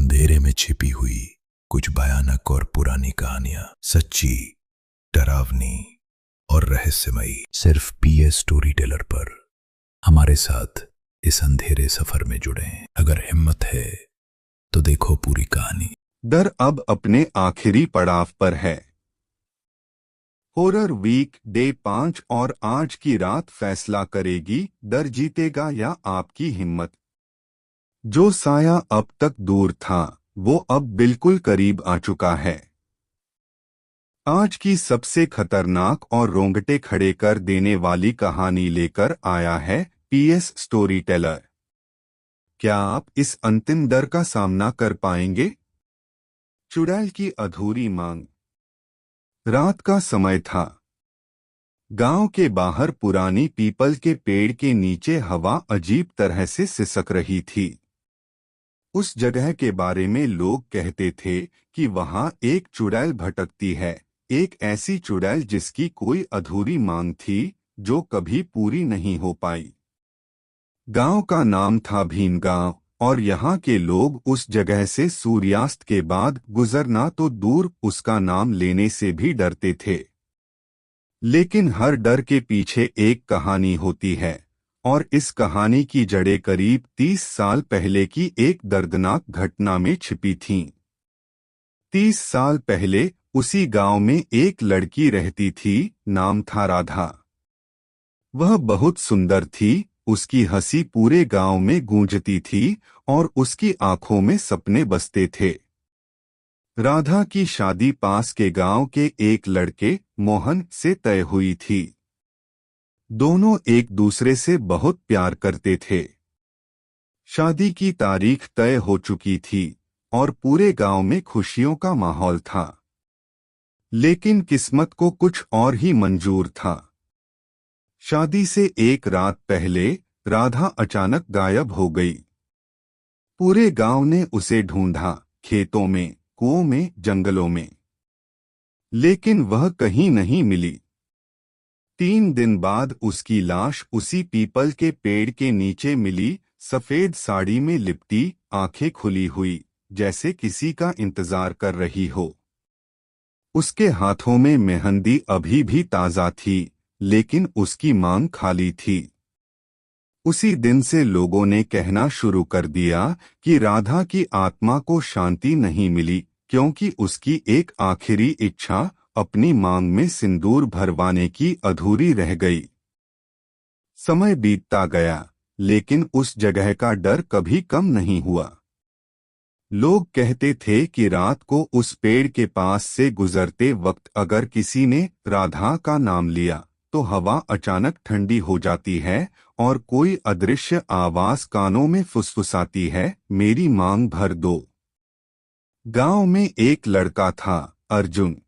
अंधेरे में छिपी हुई कुछ भयानक और पुरानी कहानियां, सच्ची, डरावनी और रहस्यमयी, सिर्फ पीएस स्टोरी टेलर पर। हमारे साथ इस अंधेरे सफर में जुड़े। अगर हिम्मत है तो देखो पूरी कहानी। डर अब अपने आखिरी पड़ाव पर है। हॉरर वीक डे 5 और आज की रात फैसला करेगी, डर जीतेगा या आपकी हिम्मत। जो साया अब तक दूर था वो अब बिल्कुल करीब आ चुका है। आज की सबसे खतरनाक और रोंगटे खड़े कर देने वाली कहानी लेकर आया है पीएस स्टोरी टेलर। क्या आप इस अंतिम डर का सामना कर पाएंगे? चुड़ैल की अधूरी मांग। रात का समय था। गांव के बाहर पुरानी पीपल के पेड़ के नीचे हवा अजीब तरह से सिसक रही थी। उस जगह के बारे में लोग कहते थे कि वहां एक चुड़ैल भटकती है, एक ऐसी चुड़ैल जिसकी कोई अधूरी मांग थी जो कभी पूरी नहीं हो पाई। गांव का नाम था भीम गांव और यहाँ के लोग उस जगह से सूर्यास्त के बाद गुजरना तो दूर उसका नाम लेने से भी डरते थे। लेकिन हर डर के पीछे एक कहानी होती है और इस कहानी की जड़ें करीब 30 साल पहले की एक दर्दनाक घटना में छिपी थीं। 30 साल पहले उसी गांव में एक लड़की रहती थी, नाम था राधा। वह बहुत सुंदर थी, उसकी हंसी पूरे गांव में गूंजती थी और उसकी आंखों में सपने बसते थे। राधा की शादी पास के गांव के एक लड़के मोहन से तय हुई थी। दोनों एक दूसरे से बहुत प्यार करते थे। शादी की तारीख तय हो चुकी थी और पूरे गांव में खुशियों का माहौल था। लेकिन किस्मत को कुछ और ही मंजूर था। शादी से एक रात पहले राधा अचानक गायब हो गई। पूरे गांव ने उसे ढूंढा, खेतों में, कुओं में, जंगलों में, लेकिन वह कहीं नहीं मिली। 3 दिन बाद उसकी लाश उसी पीपल के पेड़ के नीचे मिली, सफेद साड़ी में लिपटी, आंखें खुली हुई, जैसे किसी का इंतजार कर रही हो। उसके हाथों में मेहंदी अभी भी ताजा थी, लेकिन उसकी मांग खाली थी। उसी दिन से लोगों ने कहना शुरू कर दिया कि राधा की आत्मा को शांति नहीं मिली, क्योंकि उसकी एक आखिरी इच्छा, अपनी मांग में सिंदूर भरवाने की, अधूरी रह गई। समय बीतता गया, लेकिन उस जगह का डर कभी कम नहीं हुआ। लोग कहते थे कि रात को उस पेड़ के पास से गुजरते वक्त अगर किसी ने राधा का नाम लिया तो हवा अचानक ठंडी हो जाती है और कोई अदृश्य आवाज कानों में फुसफुसाती है, मेरी मांग भर दो। गांव में एक लड़का था, अर्जुन।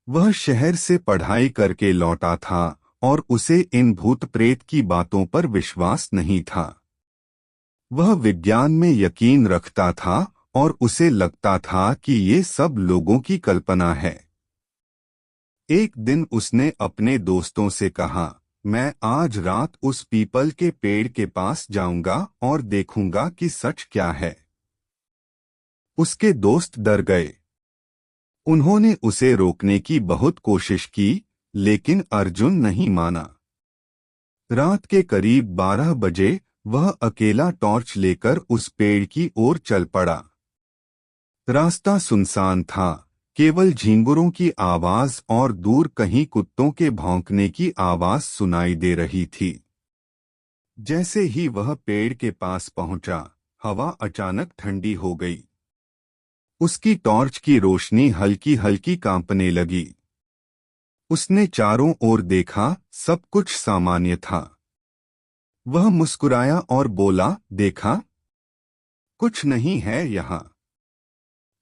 वह शहर से पढ़ाई करके लौटा था और उसे इन भूत प्रेत की बातों पर विश्वास नहीं था। वह विज्ञान में यकीन रखता था और उसे लगता था कि ये सब लोगों की कल्पना है। एक दिन उसने अपने दोस्तों से कहा, मैं आज रात उस पीपल के पेड़ के पास जाऊंगा और देखूंगा कि सच क्या है। उसके दोस्त डर गए। उन्होंने उसे रोकने की बहुत कोशिश की, लेकिन अर्जुन नहीं माना। रात के करीब 12 बजे वह अकेला टॉर्च लेकर उस पेड़ की ओर चल पड़ा। रास्ता सुनसान था, केवल झींगुरों की आवाज और दूर कहीं कुत्तों के भौंकने की आवाज सुनाई दे रही थी। जैसे ही वह पेड़ के पास पहुंचा, हवा अचानक ठंडी हो गई। उसकी टॉर्च की रोशनी हल्की हल्की कांपने लगी। उसने चारों ओर देखा, सब कुछ सामान्य था। वह मुस्कुराया और बोला, देखा, कुछ नहीं है यहाँ।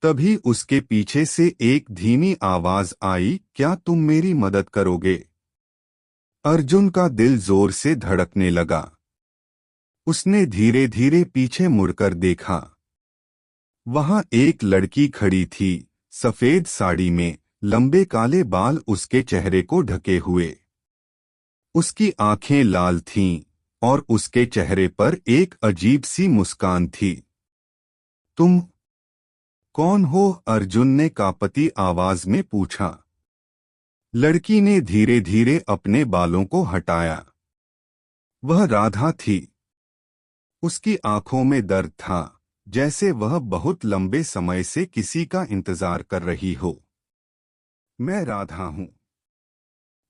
तभी उसके पीछे से एक धीमी आवाज आई, क्या तुम मेरी मदद करोगे? अर्जुन का दिल जोर से धड़कने लगा। उसने धीरे धीरे पीछे मुड़कर देखा। वहां एक लड़की खड़ी थी, सफेद साड़ी में, लंबे काले बाल उसके चेहरे को ढके हुए। उसकी आंखें लाल थीं और उसके चेहरे पर एक अजीब सी मुस्कान थी। तुम कौन हो? अर्जुन ने कांपती आवाज में पूछा। लड़की ने धीरे धीरे अपने बालों को हटाया। वह राधा थी। उसकी आंखों में दर्द था, जैसे वह बहुत लंबे समय से किसी का इंतजार कर रही हो। मैं राधा हूं।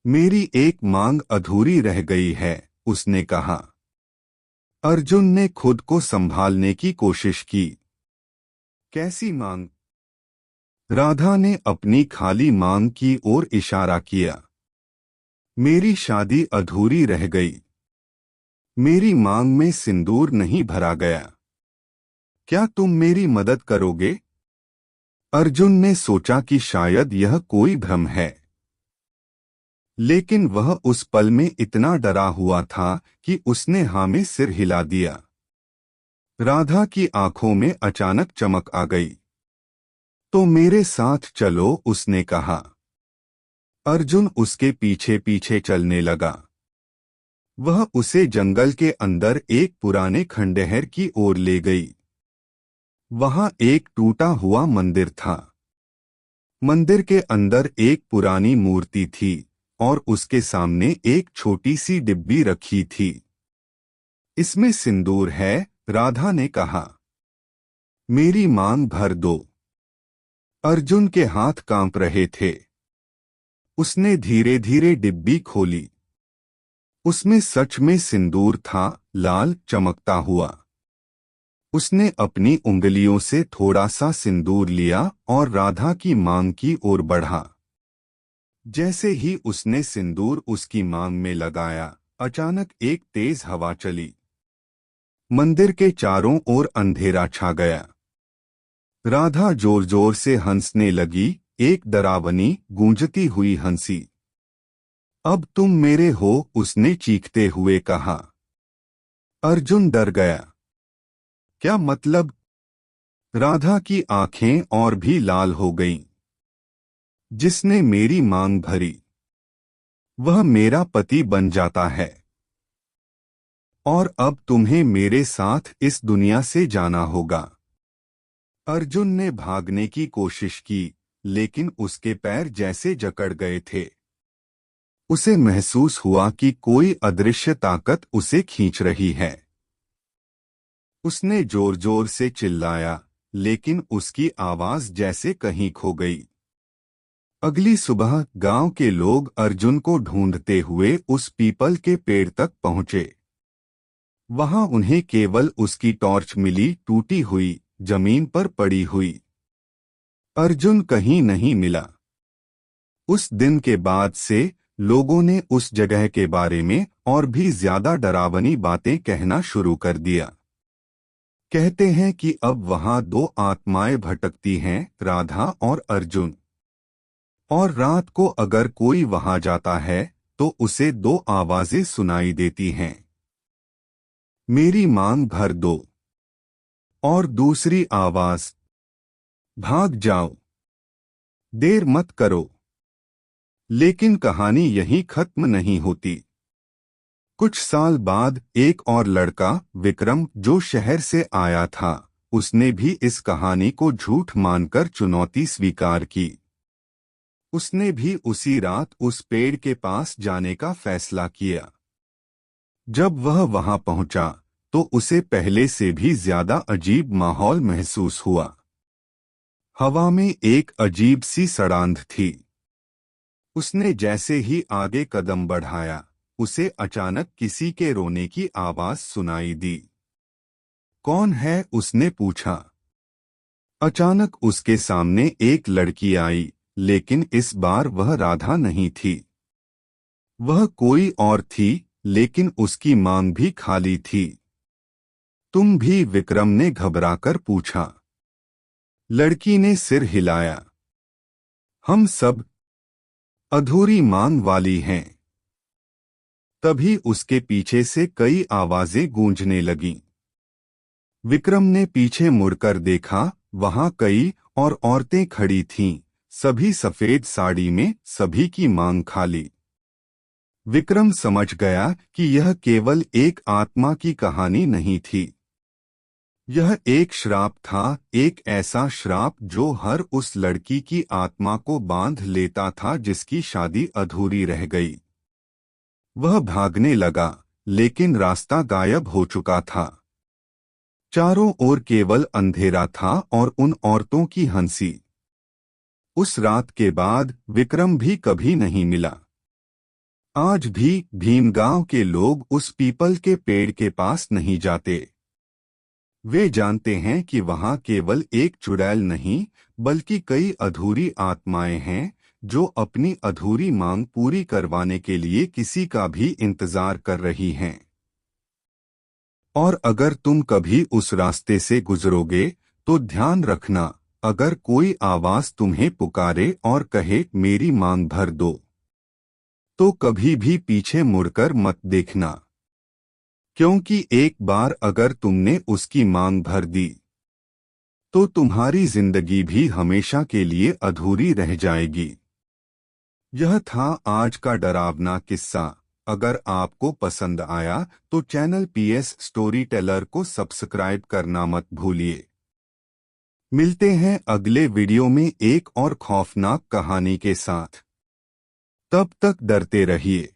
मेरी एक मांग अधूरी रह गई है, उसने कहा। अर्जुन ने खुद को संभालने की कोशिश की। कैसी मांग? राधा ने अपनी खाली मांग की ओर इशारा किया। मेरी शादी अधूरी रह गई। मेरी मांग में सिंदूर नहीं भरा गया। क्या तुम मेरी मदद करोगे? अर्जुन ने सोचा कि शायद यह कोई भ्रम है, लेकिन वह उस पल में इतना डरा हुआ था कि उसने हाँ में सिर हिला दिया। राधा की आंखों में अचानक चमक आ गई। तो मेरे साथ चलो, उसने कहा। अर्जुन उसके पीछे पीछे चलने लगा। वह उसे जंगल के अंदर एक पुराने खंडहर की ओर ले गई। वहां एक टूटा हुआ मंदिर था। मंदिर के अंदर एक पुरानी मूर्ति थी और उसके सामने एक छोटी सी डिब्बी रखी थी। इसमें सिंदूर है, राधा ने कहा। मेरी मांग भर दो। अर्जुन के हाथ कांप रहे थे। उसने धीरे धीरे डिब्बी खोली। उसमें सच में सिंदूर था, लाल चमकता हुआ। उसने अपनी उंगलियों से थोड़ा सा सिंदूर लिया और राधा की मांग की ओर बढ़ा। जैसे ही उसने सिंदूर उसकी मांग में लगाया, अचानक एक तेज हवा चली। मंदिर के चारों ओर अंधेरा छा गया। राधा जोर जोर से हंसने लगी, एक डरावनी गूंजती हुई हंसी। अब तुम मेरे हो, उसने चीखते हुए कहा। अर्जुन डर गया। क्या मतलब? राधा की आंखें और भी लाल हो गईं। जिसने मेरी मांग भरी, वह मेरा पति बन जाता है। और अब तुम्हें मेरे साथ इस दुनिया से जाना होगा। अर्जुन ने भागने की कोशिश की, लेकिन उसके पैर जैसे जकड़ गए थे। उसे महसूस हुआ कि कोई अदृश्य ताकत उसे खींच रही है। उसने जोर जोर से चिल्लाया, लेकिन उसकी आवाज जैसे कहीं खो गई। अगली सुबह गांव के लोग अर्जुन को ढूंढते हुए उस पीपल के पेड़ तक पहुंचे। वहां उन्हें केवल उसकी टॉर्च मिली, टूटी हुई, जमीन पर पड़ी हुई। अर्जुन कहीं नहीं मिला। उस दिन के बाद से लोगों ने उस जगह के बारे में और भी ज्यादा डरावनी बातें कहना शुरू कर दिया। कहते हैं कि अब वहां दो आत्माएं भटकती हैं, राधा और अर्जुन। और रात को अगर कोई वहां जाता है तो उसे दो आवाजें सुनाई देती हैं। मेरी मांग भर दो। और दूसरी आवाज, भाग जाओ, देर मत करो। लेकिन कहानी यहीं खत्म नहीं होती। कुछ साल बाद एक और लड़का, विक्रम, जो शहर से आया था, उसने भी इस कहानी को झूठ मानकर चुनौती स्वीकार की। उसने भी उसी रात उस पेड़ के पास जाने का फैसला किया। जब वह वहां पहुंचा तो उसे पहले से भी ज्यादा अजीब माहौल महसूस हुआ। हवा में एक अजीब सी सड़ांध थी। उसने जैसे ही आगे कदम बढ़ाया, उसे अचानक किसी के रोने की आवाज सुनाई दी। कौन है? उसने पूछा। अचानक उसके सामने एक लड़की आई, लेकिन इस बार वह राधा नहीं थी। वह कोई और थी, लेकिन उसकी मांग भी खाली थी। तुम भी? विक्रम ने घबराकर पूछा। लड़की ने सिर हिलाया। हम सब अधूरी मांग वाली हैं। तभी उसके पीछे से कई आवाजें गूंजने लगीं। विक्रम ने पीछे मुड़कर देखा, वहां कई और औरतें खड़ी थीं, सभी सफेद साड़ी में, सभी की मांग खाली। विक्रम समझ गया कि यह केवल एक आत्मा की कहानी नहीं थी। यह एक श्राप था, एक ऐसा श्राप जो हर उस लड़की की आत्मा को बांध लेता था जिसकी शादी अधूरी रह गई। वह भागने लगा, लेकिन रास्ता गायब हो चुका था। चारों ओर केवल अंधेरा था और उन औरतों की हंसी। उस रात के बाद विक्रम भी कभी नहीं मिला। आज भी भीमगांव के लोग उस पीपल के पेड़ के पास नहीं जाते। वे जानते हैं कि वहां केवल एक चुड़ैल नहीं, बल्कि कई अधूरी आत्माएं हैं जो अपनी अधूरी मांग पूरी करवाने के लिए किसी का भी इंतजार कर रही हैं। और अगर तुम कभी उस रास्ते से गुजरोगे तो ध्यान रखना, अगर कोई आवाज तुम्हें पुकारे और कहे मेरी मांग भर दो, तो कभी भी पीछे मुड़कर मत देखना, क्योंकि एक बार अगर तुमने उसकी मांग भर दी तो तुम्हारी जिंदगी भी हमेशा के लिए अधूरी रह जाएगी। यह था आज का डरावना किस्सा। अगर आपको पसंद आया तो चैनल पीएस स्टोरी टेलर को सब्सक्राइब करना मत भूलिए। मिलते हैं अगले वीडियो में एक और खौफनाक कहानी के साथ। तब तक डरते रहिए।